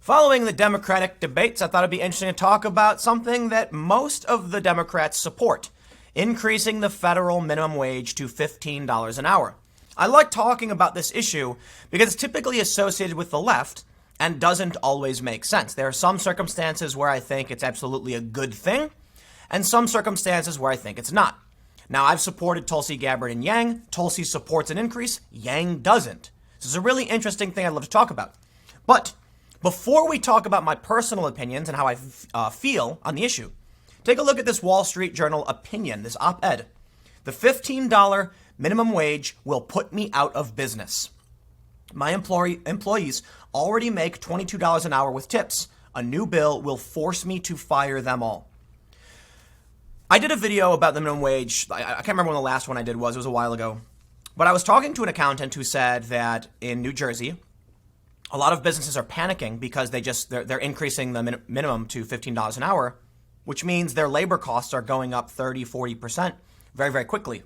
Following the Democratic debates, I thought it'd be interesting to talk about something that most of the Democrats support: increasing the federal minimum wage to $15 an hour. I like talking about this issue because it's typically associated with the left and doesn't always make sense. There are some circumstances where I think it's absolutely a good thing, and some circumstances where I think it's not. Now, I've supported Tulsi Gabbard and Yang. Tulsi supports an increase. Yang doesn't. This is a really interesting thing I'd love to talk about. But before we talk about my personal opinions and how I feel on the issue, take a look at this Wall Street Journal opinion, this op-ed. The $15 minimum wage will put me out of business. My employees already make $22 an hour with tips. A new bill will force me to fire them all. I did a video about the minimum wage. I can't remember when the last one I did was. It was a while ago. But I was talking to an accountant who said that in New Jersey, a lot of businesses are panicking because they're increasing the minimum to $15 an hour, which means their labor costs are going up 30, 40% very, very quickly.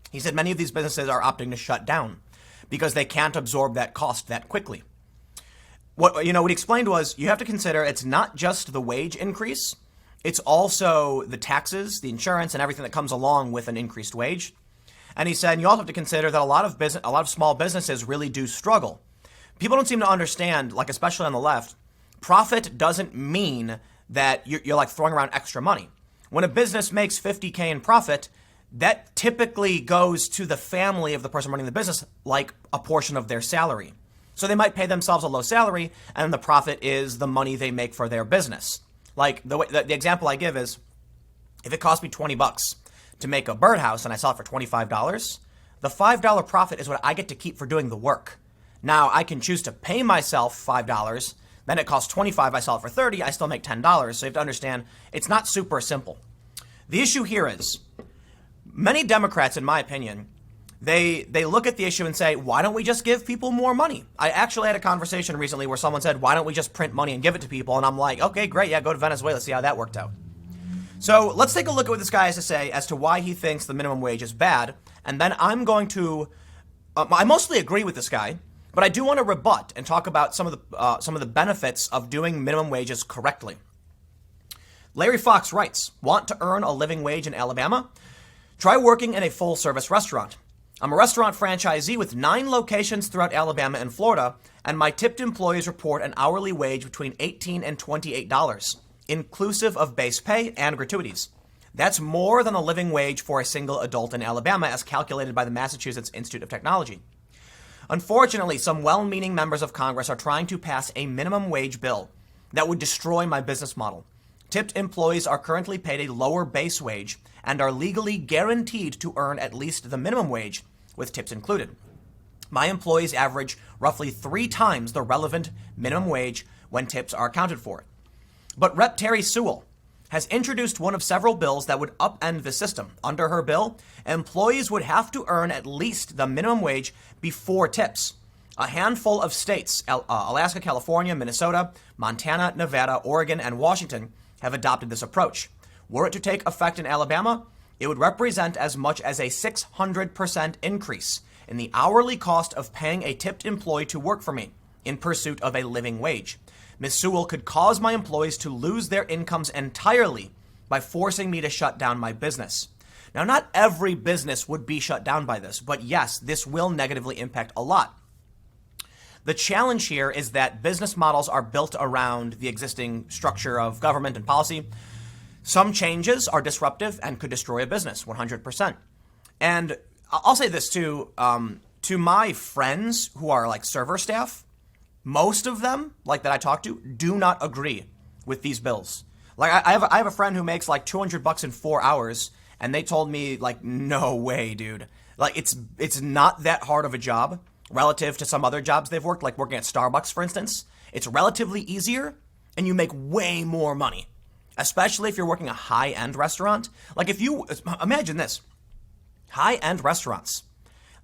He said many of these businesses are opting to shut down because they can't absorb that cost that quickly. What he explained was you have to consider it's not just the wage increase, it's also the taxes, the insurance, and everything that comes along with an increased wage. And he said you also have to consider that a lot of small businesses really do struggle. People don't seem to understand, like especially on the left, profit doesn't mean that you're like throwing around extra money. When a business makes $50K in profit, that typically goes to the family of the person running the business like a portion of their salary. So they might pay themselves a low salary, and the profit is the money they make for their business. Like the example I give is, if it cost me $20 to make a birdhouse and I sell it for $25, the $5 profit is what I get to keep for doing the work. Now, I can choose to pay myself $5, then it costs $25, I sell it for $30, I still make $10. So you have to understand, it's not super simple. The issue here is, many Democrats, in my opinion, they look at the issue and say, why don't we just give people more money? I actually had a conversation recently where someone said, why don't we just print money and give it to people? And I'm like, okay, great, yeah, go to Venezuela, see how that worked out. So let's take a look at what this guy has to say as to why he thinks the minimum wage is bad. And then I'm going to, I mostly agree with this guy, but I do want to rebut and talk about some of the benefits of doing minimum wages correctly. Larry Fox writes, want to earn a living wage in Alabama? Try working in a full-service restaurant. I'm a restaurant franchisee with 9 locations throughout Alabama and Florida, and my tipped employees report an hourly wage between $18 and $28, inclusive of base pay and gratuities. That's more than a living wage for a single adult in Alabama as calculated by the Massachusetts Institute of Technology. Unfortunately, some well-meaning members of Congress are trying to pass a minimum wage bill that would destroy my business model. Tipped employees are currently paid a lower base wage and are legally guaranteed to earn at least the minimum wage, with tips included. My employees average roughly 3 times the relevant minimum wage when tips are accounted for. But Rep. Terry Sewell has introduced one of several bills that would upend the system. Under her bill, employees would have to earn at least the minimum wage before tips. A handful of states, Alaska, California, Minnesota, Montana, Nevada, Oregon, and Washington, have adopted this approach. Were it to take effect in Alabama, it would represent as much as a 600% increase in the hourly cost of paying a tipped employee to work for me in pursuit of a living wage. Ms. Sewell could cause my employees to lose their incomes entirely by forcing me to shut down my business. Now, not every business would be shut down by this, but yes, this will negatively impact a lot. The challenge here is that business models are built around the existing structure of government and policy. Some changes are disruptive and could destroy a business, 100%. And I'll say this too, to my friends who are like server staff, most of them, like that I talk to, do not agree with these bills. Like I have a friend who makes like $200 in 4 hours, and they told me like, no way, dude. Like it's not that hard of a job relative to some other jobs they've worked, like working at Starbucks, for instance. It's relatively easier, and you make way more money, especially if you're working a high-end restaurant. Like if you imagine this, high-end restaurants,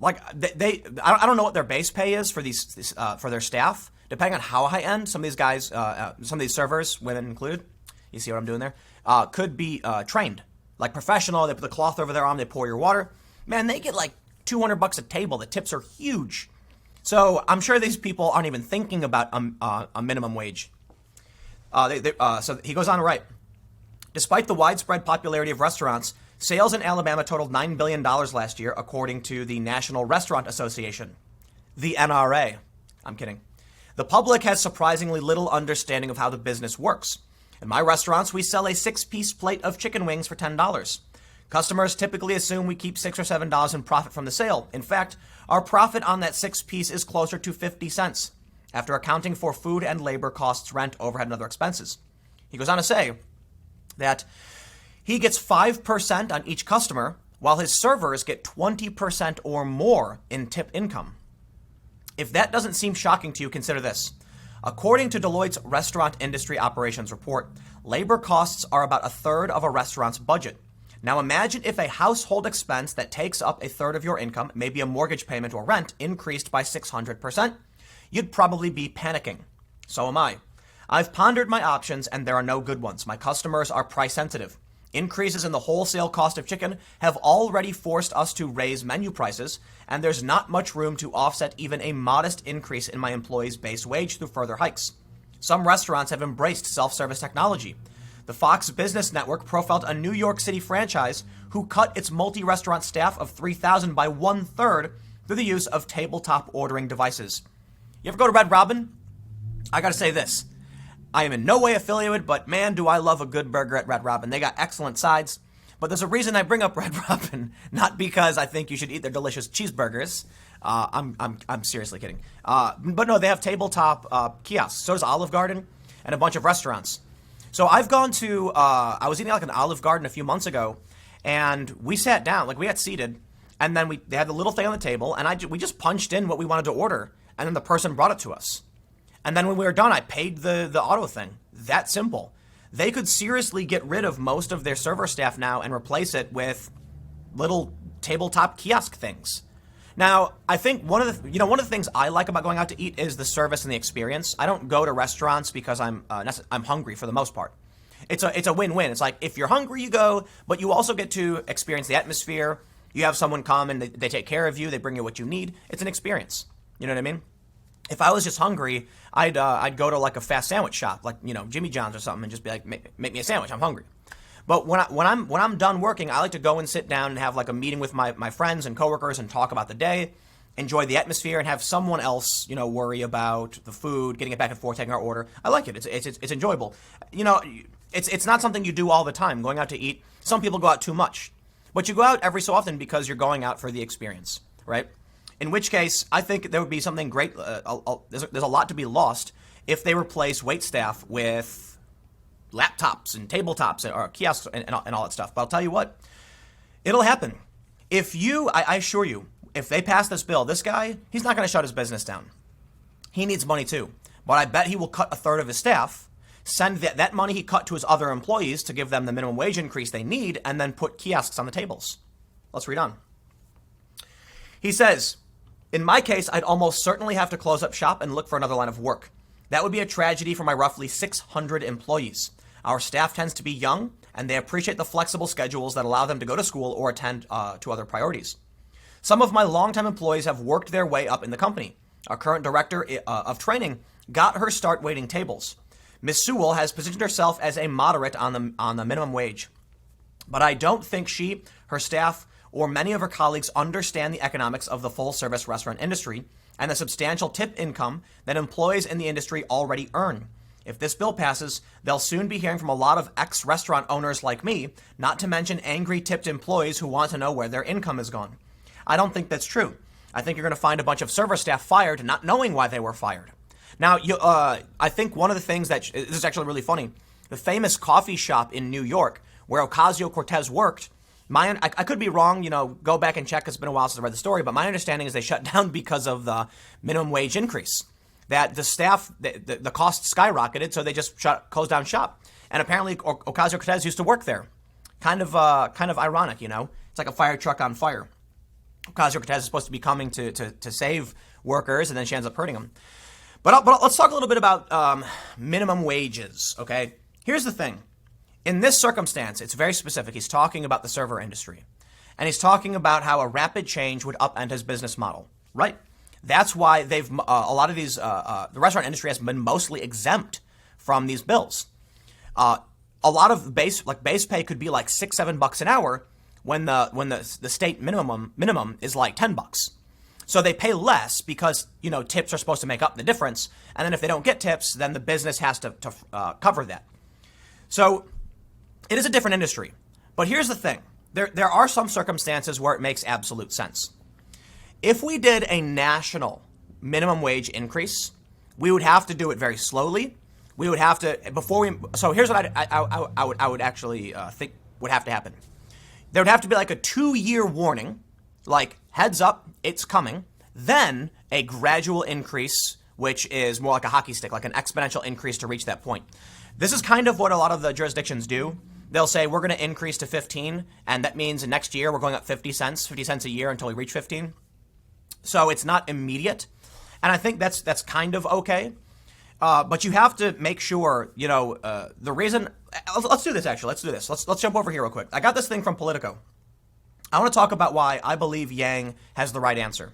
like I don't know what their base pay is for these for their staff. Depending on how high-end some of these guys, some of these servers, women included, you see what I'm doing there, could be trained like professional. They put the cloth over their arm, they pour your water. Man, they get like $200 a table. The tips are huge. So I'm sure these people aren't even thinking about a minimum wage. So he goes on to write, despite the widespread popularity of restaurants, sales in Alabama totaled $9 billion last year, according to the National Restaurant Association, the NRA. I'm kidding. The public has surprisingly little understanding of how the business works. In my restaurants, we sell a 6-piece plate of chicken wings for $10. Customers typically assume we keep $6 or $7 in profit from the sale. In fact, our profit on that 6-piece is closer to 50 cents, after accounting for food and labor costs, rent, overhead, and other expenses. He goes on to say that he gets 5% on each customer, while his servers get 20% or more in tip income. If that doesn't seem shocking to you, consider this. According to Deloitte's Restaurant Industry Operations Report, labor costs are about a third of a restaurant's budget. Now imagine if a household expense that takes up a third of your income, maybe a mortgage payment or rent, increased by 600%. You'd probably be panicking. So am I. I've pondered my options and there are no good ones. My customers are price sensitive. Increases in the wholesale cost of chicken have already forced us to raise menu prices, and there's not much room to offset even a modest increase in my employees' base wage through further hikes. Some restaurants have embraced self-service technology. The Fox Business Network profiled a New York City franchise who cut its multi-restaurant staff of 3,000 by 1/3 through the use of tabletop ordering devices. You ever go to Red Robin? I gotta say this. I am in no way affiliated, but man, do I love a good burger at Red Robin. They got excellent sides. But there's a reason I bring up Red Robin, not because I think you should eat their delicious cheeseburgers. I'm seriously kidding. But no, they have tabletop kiosks. So does Olive Garden and a bunch of restaurants. So I've gone to, I was eating like an Olive Garden a few months ago, and we sat down, like we got seated, and then they had the little thing on the table, and we just punched in what we wanted to order, and then the person brought it to us. And then when we were done, I paid the auto thing. That simple. They could seriously get rid of most of their server staff now and replace it with little tabletop kiosk things. Now, I think one of the things I like about going out to eat is the service and the experience. I don't go to restaurants because I'm hungry for the most part. It's a win-win. It's like if you're hungry, you go, but you also get to experience the atmosphere. You have someone come and they take care of you. They bring you what you need. It's an experience. You know what I mean? If I was just hungry, I'd go to like a fast sandwich shop, like Jimmy John's or something, and just be like, make me a sandwich. I'm hungry. But when I'm done working, I like to go and sit down and have like a meeting with my friends and coworkers and talk about the day, enjoy the atmosphere, and have someone else worry about the food, getting it back and forth, taking our order. I like it. It's enjoyable. It's not something you do all the time. Going out to eat. Some people go out too much, but you go out every so often because you're going out for the experience, right? In which case, I think there would be something great. There's a lot to be lost if they replace waitstaff with laptops and tabletops or kiosks and all that stuff. But I'll tell you what, it'll happen. I assure you, if they pass this bill, this guy, he's not going to shut his business down. He needs money too. But I bet he will cut a third of his staff, send that money he cut to his other employees to give them the minimum wage increase they need, and then put kiosks on the tables. Let's read on. He says, in my case, I'd almost certainly have to close up shop and look for another line of work. That would be a tragedy for my roughly 600 employees. Our staff tends to be young, and they appreciate the flexible schedules that allow them to go to school or attend to other priorities. Some of my longtime employees have worked their way up in the company. Our current director of training got her start waiting tables. Ms. Sewell has positioned herself as a moderate on the minimum wage. But I don't think she, her staff, or many of her colleagues understand the economics of the full-service restaurant industry and the substantial tip income that employees in the industry already earn. If this bill passes, they'll soon be hearing from a lot of ex-restaurant owners like me, not to mention angry tipped employees who want to know where their income has gone. I don't think that's true. I think you're going to find a bunch of server staff fired, not knowing why they were fired. Now, I think one of the things this is actually really funny. The famous coffee shop in New York where Ocasio-Cortez worked, I could be wrong, go back and check. It's been a while since I read the story, but my understanding is they shut down because of the minimum wage increase. That the staff, the cost skyrocketed, so they just closed down shop. And apparently Ocasio-Cortez used to work there. Kind of ironic, It's like a fire truck on fire. Ocasio-Cortez is supposed to be coming to save workers, and then she ends up hurting them. But let's talk a little bit about minimum wages, okay? Here's the thing. In this circumstance, it's very specific. He's talking about the server industry. And he's talking about how a rapid change would upend his business model, right? That's why they've a lot of these the restaurant industry has been mostly exempt from these bills. A lot of base pay could be like $6-7 an hour when the state minimum is like $10. So they pay less because, tips are supposed to make up the difference. And then if they don't get tips, then the business has to cover that. So it is a different industry. But here's the thing. There are some circumstances where it makes absolute sense. If we did a national minimum wage increase, we would have to do it very slowly. We would have to, so here's what I would actually think would have to happen. There would have to be like a 2-year warning, like heads up, it's coming. Then a gradual increase, which is more like a hockey stick, like an exponential increase to reach that point. This is kind of what a lot of the jurisdictions do. They'll say we're going to increase to 15, and that means next year we're going up 50 cents a year until we reach 15. So it's not immediate, and I think that's kind of okay. But you have to make sure, the reason. Let's do this. Actually, let's do this. Let's jump over here real quick. I got this thing from Politico. I want to talk about why I believe Yang has the right answer.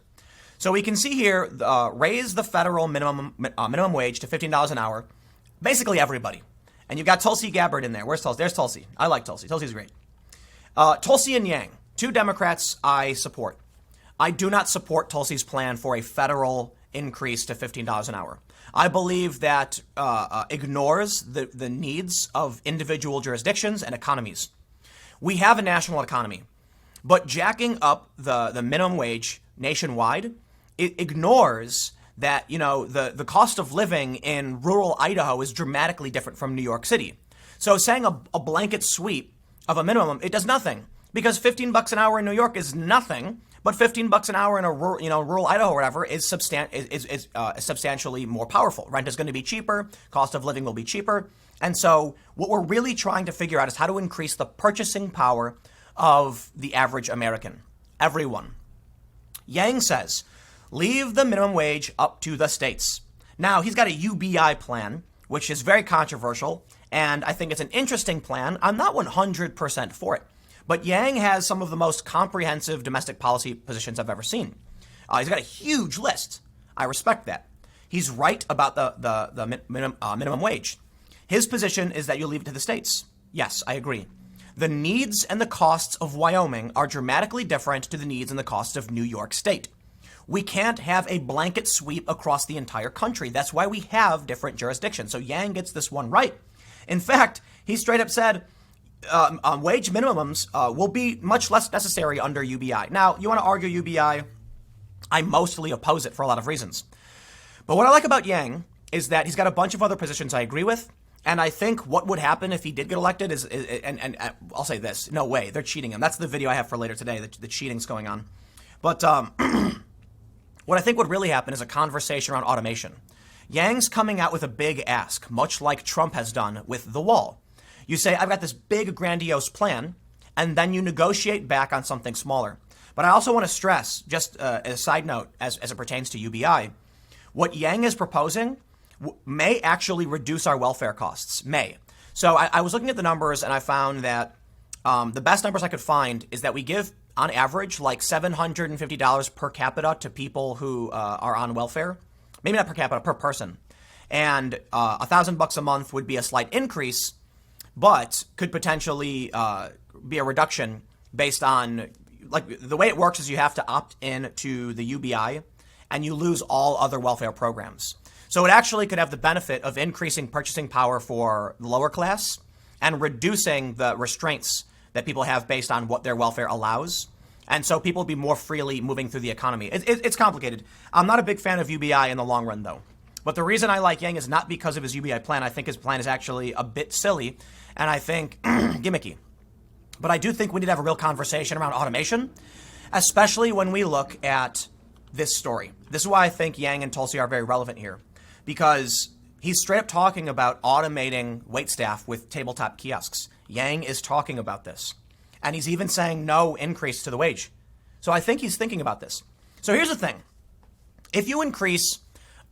So we can see here, raise the federal minimum wage to $15 an hour. Basically everybody. And you've got Tulsi Gabbard in there. Where's Tulsi? There's Tulsi. I like Tulsi. Tulsi's great. Tulsi and Yang, two Democrats I support. I do not support Tulsi's plan for a federal increase to $15 an hour. I believe that ignores the needs of individual jurisdictions and economies. We have a national economy, but jacking up the minimum wage nationwide, it ignores that, the cost of living in rural Idaho is dramatically different from New York City. So saying a blanket sweep of a minimum, it does nothing, because $15 an hour in New York is nothing. But $15 an hour in a rural Idaho or whatever is substantially more powerful. Rent is going to be cheaper. Cost of living will be cheaper. And so what we're really trying to figure out is how to increase the purchasing power of the average American. Everyone. Yang says, leave the minimum wage up to the states. Now, he's got a UBI plan, which is very controversial. And I think it's an interesting plan. I'm not 100% for it. But Yang has some of the most comprehensive domestic policy positions I've ever seen. He's got a huge list. I respect that. He's right about the minimum wage. His position is that you leave it to the states. Yes, I agree. The needs and the costs of Wyoming are dramatically different to the needs and the costs of New York State. We can't have a blanket sweep across the entire country. That's why we have different jurisdictions. So Yang gets this one right. In fact, he straight up said, wage minimums will be much less necessary under UBI. Now, you want to argue UBI? I mostly oppose it for a lot of reasons. But what I like about Yang is that he's got a bunch of other positions I agree with. And I think what would happen if he did get elected is and I'll say this, no way, they're cheating him. That's the video I have for later today, the cheating's going on. But what I think would really happen is a conversation around automation. Yang's coming out with a big ask, much like Trump has done with the wall. You say, I've got this big, grandiose plan, and then you negotiate back on something smaller. But I also want to stress, just as a side note, as it pertains to UBI, what Yang is proposing may actually reduce our welfare costs. May. So I was looking at the numbers, and I found that the best numbers I could find is that we give, on average, like $750 per capita to people who are on welfare. Maybe not per capita, per person. And $1,000 a month would be a slight increase, but could potentially be a reduction based on, like, the way it works is you have to opt in to the UBI and you lose all other welfare programs. So it actually could have the benefit of increasing purchasing power for the lower class and reducing the restraints that people have based on what their welfare allows. And so people will be more freely moving through the economy. It's complicated. I'm not a big fan of UBI in the long run, though. But the reason I like Yang is not because of his UBI plan. I think his plan is actually a bit silly and I think gimmicky. But I do think we need to have a real conversation around automation, especially when we look at this story. This is why I think Yang and Tulsi are very relevant here, because he's straight up talking about automating waitstaff with tabletop kiosks. Yang is talking about this. And he's even saying no increase to the wage. So I think he's thinking about this. So here's the thing. If you increase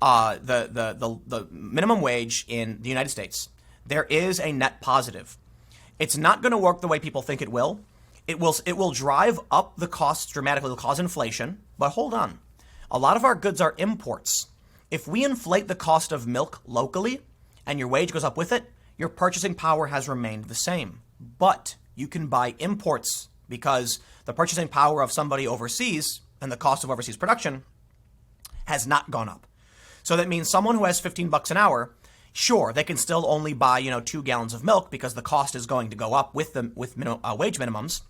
the minimum wage in the United States, there is a net positive. It's not going to work the way people think it will. It will drive up the costs dramatically. It'll cause inflation. But hold on. A lot of our goods are imports. If we inflate the cost of milk locally and your wage goes up with it, your purchasing power has remained the same. But you can buy imports because the purchasing power of somebody overseas and the cost of overseas production has not gone up. So that means someone who has $15 an hour, sure, they can still only buy, 2 gallons of milk because the cost is going to go up with wage minimums.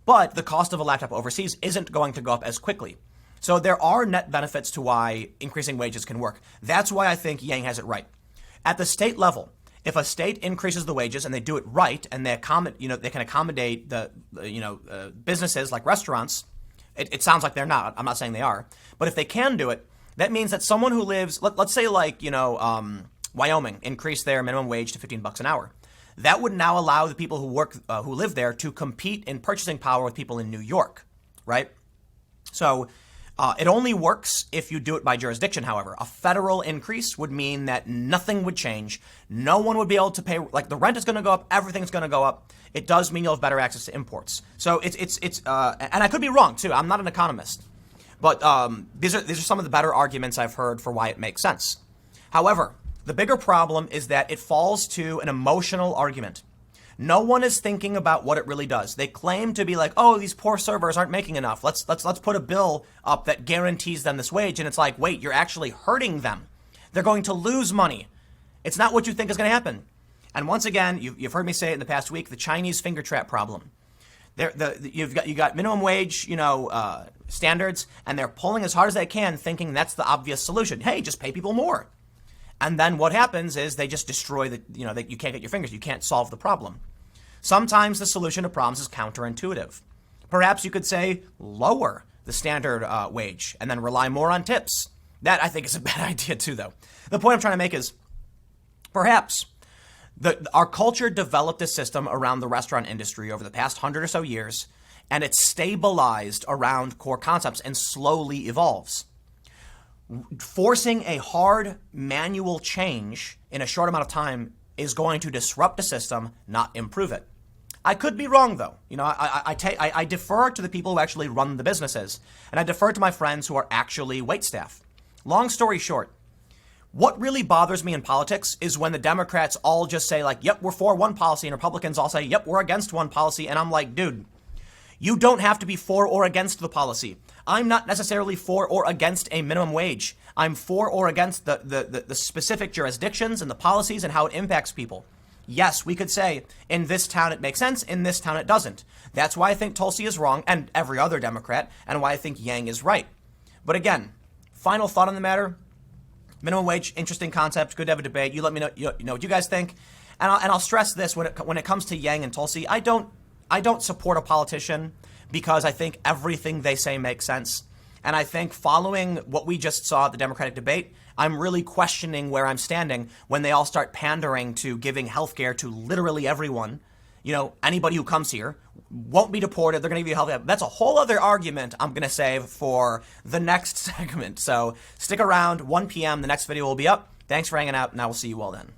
But the cost of a laptop overseas isn't going to go up as quickly. So there are net benefits to why increasing wages can work. That's why I think Yang has it right. At the state level, if a state increases the wages and they do it right and they can accommodate the businesses like restaurants, it sounds like they're not. I'm not saying they are, but if they can do it, that means that someone who lives, let's say Wyoming increased their minimum wage to $15 an hour. That would now allow the people who live there to compete in purchasing power with people in New York, right? So it only works if you do it by jurisdiction, however. A federal increase would mean that nothing would change. No one would be able to pay, like the rent is going to go up, everything's going to go up. It does mean you'll have better access to imports. So it's and I could be wrong too. I'm not an economist. But these are some of the better arguments I've heard for why it makes sense. However, the bigger problem is that it falls to an emotional argument. No one is thinking about what it really does. They claim to be like, oh, these poor servers aren't making enough. Let's put a bill up that guarantees them this wage. And it's like, wait, you're actually hurting them. They're going to lose money. It's not what you think is going to happen. And once again, you've heard me say it in the past week, the Chinese finger trap problem. You got minimum wage, standards, and they're pulling as hard as they can, thinking that's the obvious solution. Hey, just pay people more. And then what happens is they just destroy that you can't get your fingers. You can't solve the problem. Sometimes the solution to problems is counterintuitive. Perhaps you could say lower the standard wage and then rely more on tips. That I think is a bad idea too, though. The point I'm trying to make is perhaps our culture developed a system around the restaurant industry over the past 100 or so years, and it's stabilized around core concepts and slowly evolves. Forcing a hard manual change in a short amount of time is going to disrupt the system, not improve it. I could be wrong, though. I defer to the people who actually run the businesses, and I defer to my friends who are actually waitstaff. Long story short, what really bothers me in politics is when the Democrats all just say, like, yep, we're for one policy, and Republicans all say, yep, we're against one policy, and I'm like, dude, you don't have to be for or against the policy. I'm not necessarily for or against a minimum wage. I'm for or against the specific jurisdictions and the policies and how it impacts people. Yes, we could say, in this town it makes sense, in this town it doesn't. That's why I think Tulsi is wrong, and every other Democrat, and why I think Yang is right. But again, final thought on the matter, minimum wage, interesting concept, good to have a debate. You let me know what you guys think. And I'll stress this, when it comes to Yang and Tulsi, I don't support a politician because I think everything they say makes sense. And I think following what we just saw at the Democratic debate, I'm really questioning where I'm standing when they all start pandering to giving healthcare to literally everyone. Anybody who comes here won't be deported. They're going to give you health. That's a whole other argument I'm going to save for the next segment. So stick around, 1 p.m. The next video will be up. Thanks for hanging out, and I will see you all then.